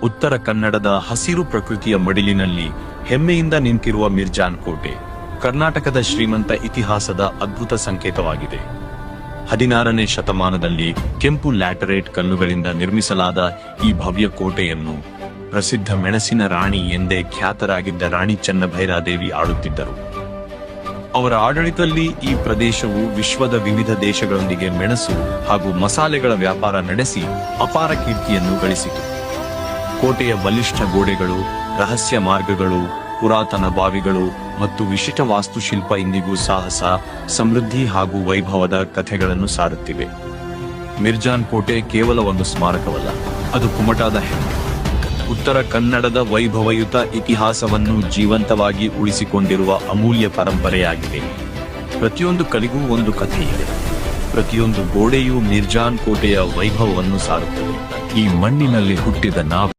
ಉತ್ತರ ಕನ್ನಡದ ಹಸಿರು ಪ್ರಕೃತಿಯ ಮಡಿಲಿನಲ್ಲಿ ಹೆಮ್ಮೆಯಿಂದ ನಿಂತಿರುವ ಮಿರ್ಜಾನ್ ಕೋಟೆ ಕರ್ನಾಟಕದ ಶ್ರೀಮಂತ ಇತಿಹಾಸದ ಅದ್ಭುತ ಸಂಕೇತವಾಗಿದೆ. 16ನೇ ಶತಮಾನದಲ್ಲಿ ಕೆಂಪು ಲ್ಯಾಟರೇಟ್ ಕಲ್ಲುಗಳಿಂದ ನಿರ್ಮಿಸಲಾದ ಈ ಭವ್ಯ ಕೋಟೆಯನ್ನು ಪ್ರಸಿದ್ಧ ಮೆಣಸಿನ ರಾಣಿ ಎಂದೇ ಖ್ಯಾತರಾಗಿದ್ದ ರಾಣಿ ಚೆನ್ನಭೈರಾದೇವಿ ಆಳುತ್ತಿದ್ದರು. ಅವರ ಆಡಳಿತದಲ್ಲಿ ಈ ಪ್ರದೇಶವು ವಿಶ್ವದ ವಿವಿಧ ದೇಶಗಳೊಂದಿಗೆ ಮೆಣಸು ಹಾಗೂ ಮಸಾಲೆಗಳ ವ್ಯಾಪಾರ ನಡೆಸಿ ಅಪಾರ ಕೀರ್ತಿಯನ್ನು ಗಳಿಸಿತು. ಕೋಟೆಯ ಬಲಿಷ್ಠ ಗೋಡೆಗಳು, ರಹಸ್ಯ ಮಾರ್ಗಗಳು, ಪುರಾತನ ಬಾವಿಗಳು ಮತ್ತು ವಿಶಿಷ್ಟ ವಾಸ್ತುಶಿಲ್ಪ ಇಂದಿಗೂ ಸಾಹಸ, ಸಮೃದ್ಧಿ ಹಾಗೂ ವೈಭವದ ಕಥೆಗಳನ್ನು ಸಾರುತ್ತಿವೆ. ಮಿರ್ಜಾನ್ ಕೋಟೆ ಕೇವಲ ಒಂದು ಸ್ಮಾರಕವಲ್ಲ, ಅದು ಕುಮಟಾದ ಹೆಮ್ಮೆ. ಉತ್ತರ ಕನ್ನಡದ ವೈಭವಯುತ ಇತಿಹಾಸವನ್ನು ಜೀವಂತವಾಗಿ ಉಳಿಸಿಕೊಂಡಿರುವ ಅಮೂಲ್ಯ ಪರಂಪರೆಯಾಗಿದೆ. ಪ್ರತಿಯೊಂದು ಕಲಿಗೂ ಒಂದು ಕಥೆಯಿದೆ. ಪ್ರತಿಯೊಂದು ಗೋಡೆಯೂ ಮಿರ್ಜಾನ್ ಕೋಟೆಯ ವೈಭವವನ್ನು ಸಾರುತ್ತದೆ. ಈ ಮಣ್ಣಿನಲ್ಲಿ ಹುಟ್ಟಿದ ನಾವು